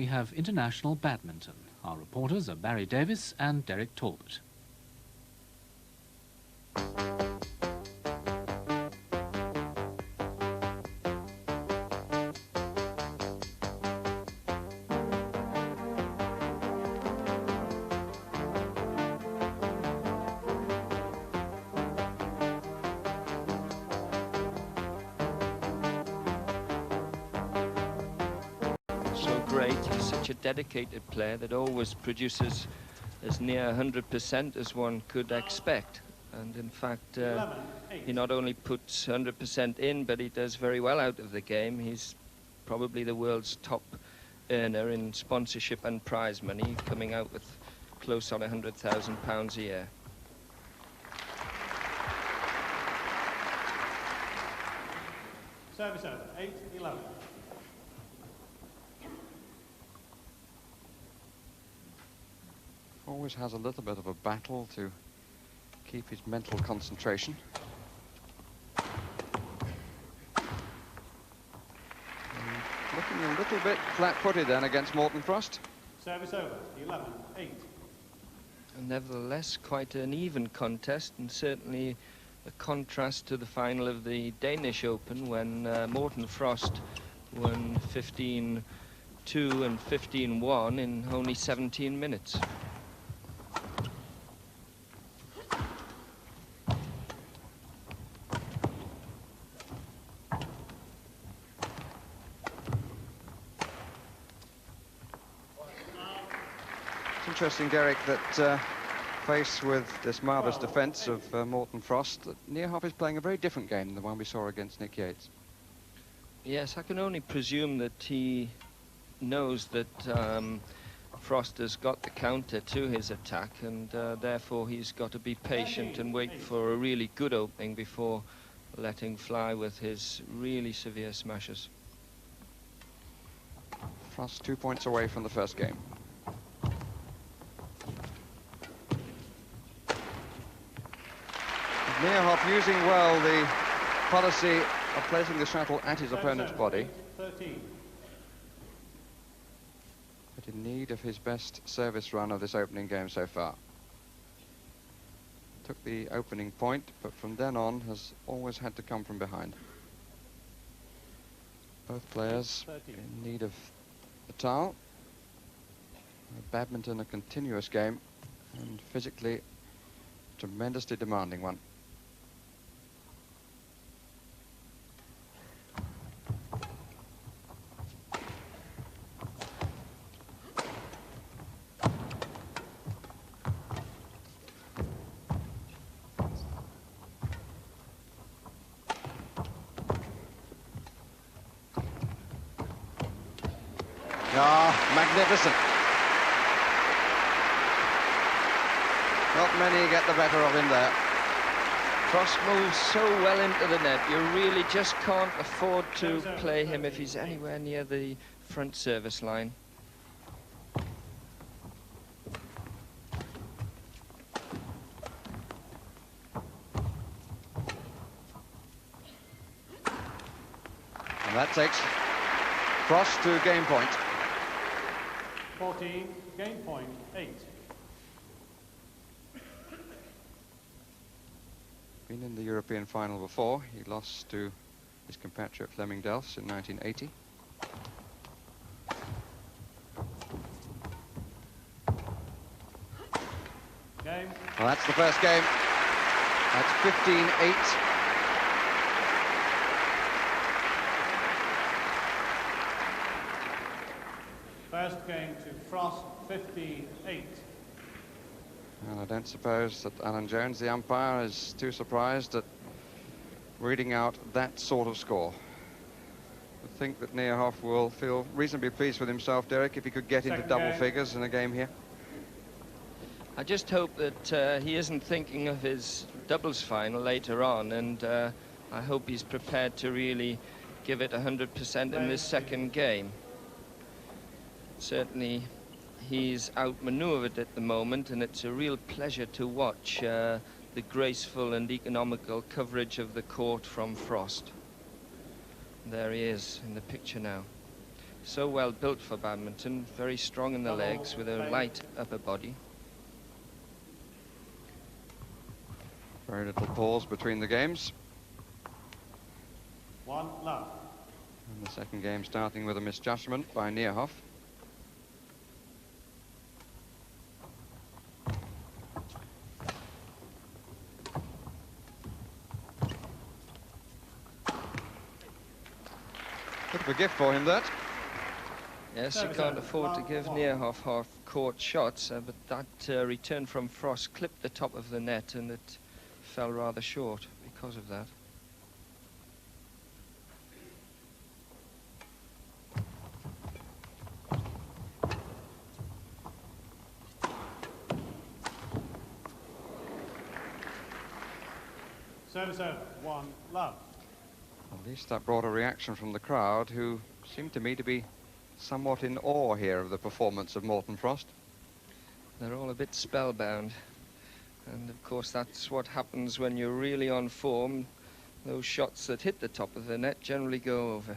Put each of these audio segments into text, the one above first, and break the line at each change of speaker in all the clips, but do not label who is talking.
We have international badminton. Our reporters are Barry Davis and Derek Talbot.
Great. He's such a dedicated player that always produces as near 100% as one could expect. And in fact, he not only puts 100% in, but he does very well out of the game. He's probably the world's top earner in sponsorship and prize money, coming out with close on £100,000 a year.
Service over, 8-11.
Always has a little bit of a battle to keep his mental concentration. And looking a little bit flat-footed then against Morten Frost.
Service over, 11-8.
And nevertheless, quite an even contest, and certainly a contrast to the final of the Danish Open when Morten Frost won 15-2 and 15-1 in only 17 minutes.
Interesting, Derek, that faced with this marvellous defence of Morten Frost, that Nierhoff is playing a very different game than the one we saw against Nick Yates.
Yes, I can only presume that he knows that Frost has got the counter to his attack, and therefore he's got to be patient and wait for a really good opening before letting fly with his really severe smashes.
Frost 2 points away from the first game. Nierhoff using well the policy of placing the shuttle at his opponent's body, but in need of his best service run of this opening game so far. Took the opening point, but from then on has always had to come from behind. Both players in need of a towel. Badminton a continuous game, and physically tremendously demanding one. Magnificent. Not many get the better of him there.
Frost moves so well into the net, you really just can't afford to play him if he's anywhere near the front service line.
And that takes Frost to game point.
14, game point, 8.
Been in the European final before. He lost to his compatriot Flemming Delfs in 1980.
Game.
Well, that's the first game. That's 15-8.
First game to Frost, 15-8.
And I don't suppose that Alan Jones, the umpire, is too surprised at reading out that sort of score. I think that Nierhoff will feel reasonably pleased with himself, Derek, if he could get into double figures in a game here.
I just hope that he isn't thinking of his doubles final later on, and I hope he's prepared to really give it 100% in this second game. Certainly he's outmaneuvered at the moment, and it's a real pleasure to watch the graceful and economical coverage of the court from Frost. There he is in the picture now. so well built for badminton, very strong in the legs with a light upper body.
Very little pause between the games.
1 love.
And the second game starting with a misjudgment by Nierhoff. Bit of a gift for him, that.
Yes, you can't afford to give Nierhoff half-court shots, but that return from Frost clipped the top of the net and it fell rather short because of that.
Service over. 1 love.
At least that brought a reaction from the crowd, who seemed to me to be somewhat in awe here of the performance of Morten Frost.
They're all a bit spellbound. And of course that's what happens when you're really on form. Those shots that hit the top of the net generally go over.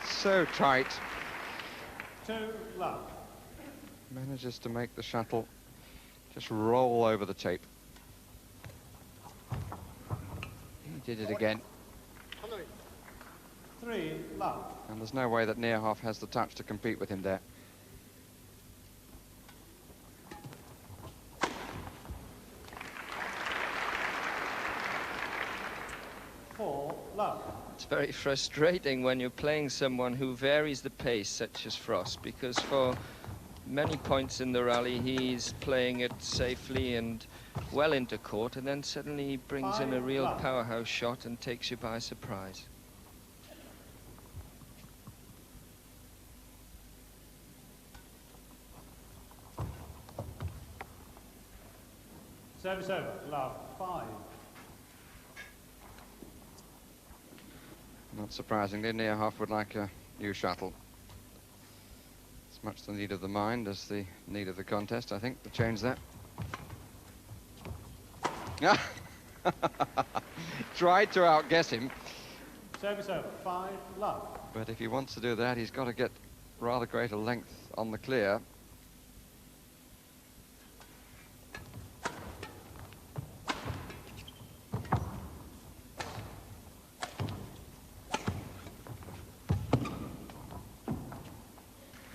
So tight.
2 love.
Manages to make the shuttle just roll over the tape. He did it again.
3 love.
And there's no way that Nierhoff has the touch to compete with him there.
Four love.
It's very frustrating when you're playing someone who varies the pace, such as Frost, because for many points in the rally he's playing it safely and well into court, and then suddenly he brings in a real powerhouse shot and takes you by surprise.
Service over. Love 5.
Not surprisingly, Nierhoff would like a new shuttle. As much the need of the mind as the need of the contest, I think, to change that. Tried to outguess him.
Service over. 5 love.
But if he wants to do that, he's got to get rather greater length on the clear.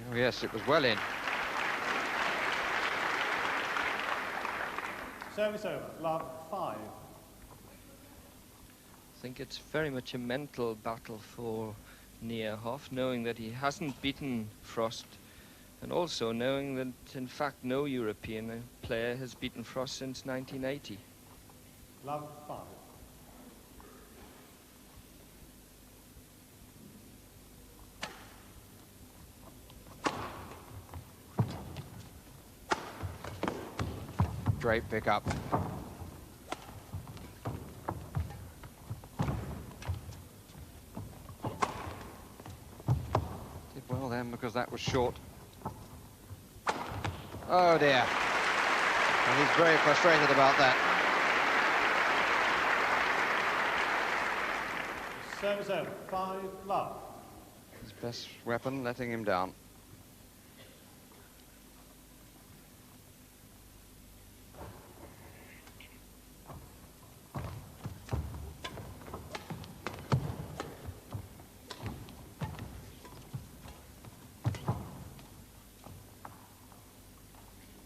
Oh, yes, it was well in.
Service over. Love 5.
I think it's very much a mental battle for Nierhoff, knowing that he hasn't beaten Frost, and also knowing that, in fact, no European player has beaten Frost since 1980.
Love 5.
Great pickup. Did well then, because that was short. Oh dear. And he's very frustrated about that.
Service over. 5 love.
His best weapon letting him down.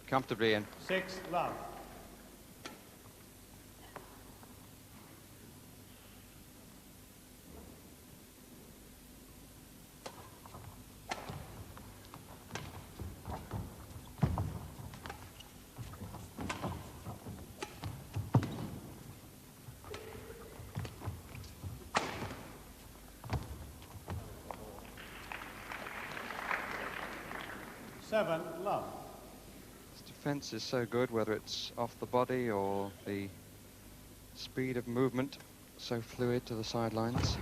Comfortably in.
6 love. Seven love.
His defense is so good, whether it's off the body or the speed of movement, so fluid to the sidelines.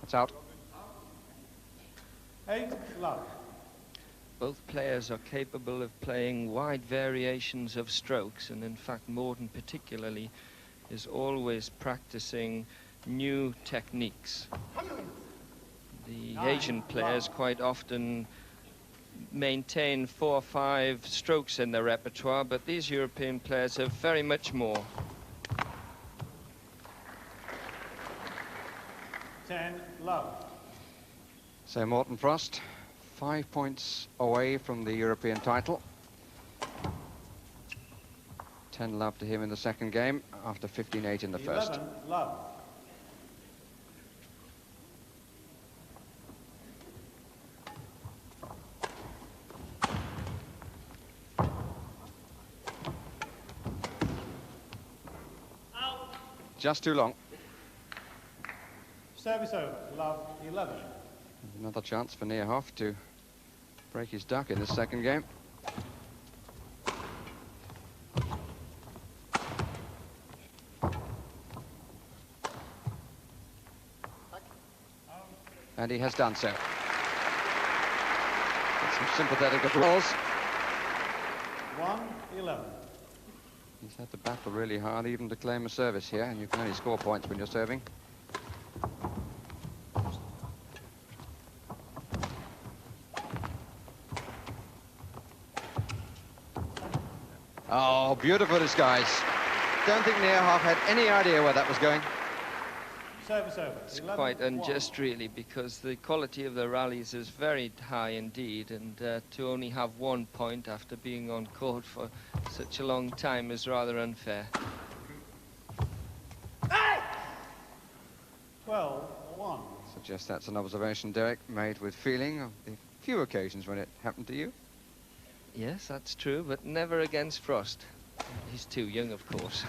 It's out.
8 love.
Both players are capable of playing wide variations of strokes, and in fact Morten particularly is always practicing new techniques. The Asian players quite often maintain 4 or 5 strokes in their repertoire, but these European players have very much more.
10 love.
So Morten Frost, 5 points away from the European title. 10 love to him in the second game after 15-8 in the first.
11 love.
Just too long.
Service over. Love 11.
Another chance for Nierhoff to break his duck in this second game. And he has done so. With some sympathetic applause.
1-11.
He's had to battle really hard even to claim a service here, and you can only score points when you're serving. Oh, beautiful disguise. Don't think Nierhoff had any idea where that was going.
Service over.
It's quite unjust, really, because the quality of the rallies is very high indeed, and to only have 1 point after being on court for such a long time is rather unfair.
12-1.
Suggest that's an observation, Derek, made with feeling of the few occasions when it happened to you.
Yes, that's true, but never against Frost. He's too young, of course.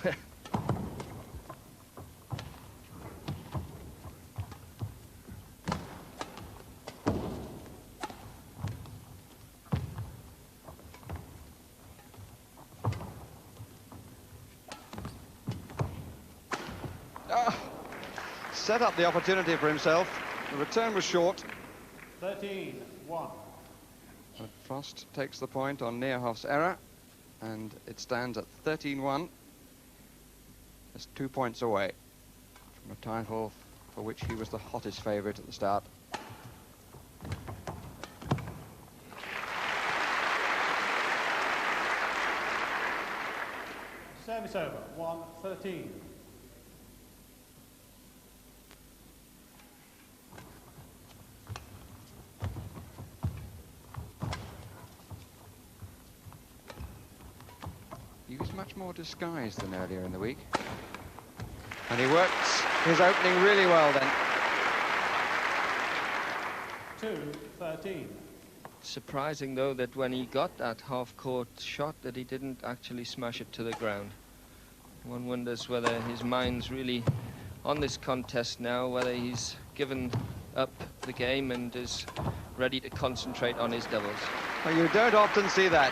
Set up the opportunity for himself. The return was short.
13-1.
But Frost takes the point on Nierhoff's error, and it stands at 13-1. Just 2 points away from a title for which he was the hottest favourite at the start.
Service over. 1-13.
He was much more disguised than earlier in the week. And he worked his opening really well then.
2-13.
Surprising, though, that when he got that half-court shot that he didn't actually smash it to the ground. One wonders whether his mind's really on this contest now, whether he's given up the game and is ready to concentrate on his doubles.
Well, you don't often see that.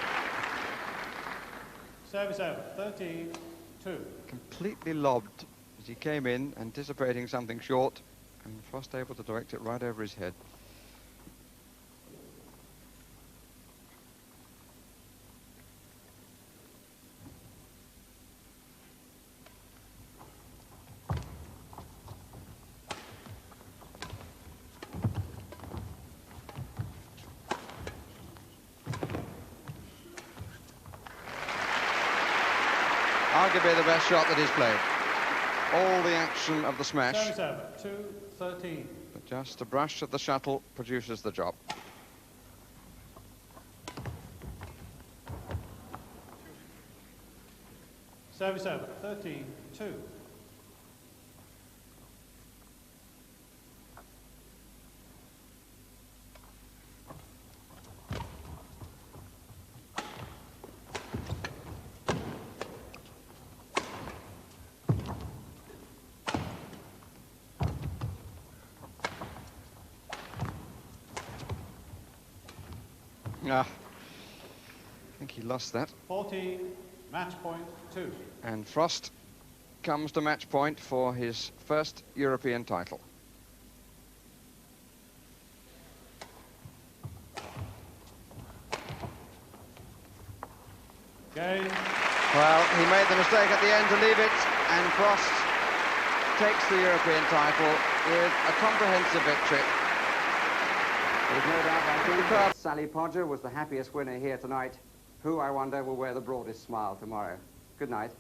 Service over. 13-2.
Completely lobbed as he came in, anticipating something short, and Frost able to direct it right over his head. Arguably the best shot that he's played. All the action of the smash,
Service over. 2-13.
but just a brush of the shuttle produces the job.
Service over. 13-2.
Ah, I think he lost that.
14, match point 2.
And Frost comes to match point for his first European title.
Game.
Well, he made the mistake at the end to leave it, and Frost takes the European title with a comprehensive victory.
There's no doubt, I think, that Sally Podger was the happiest winner here tonight. Who, I wonder, will wear the broadest smile tomorrow? Good night.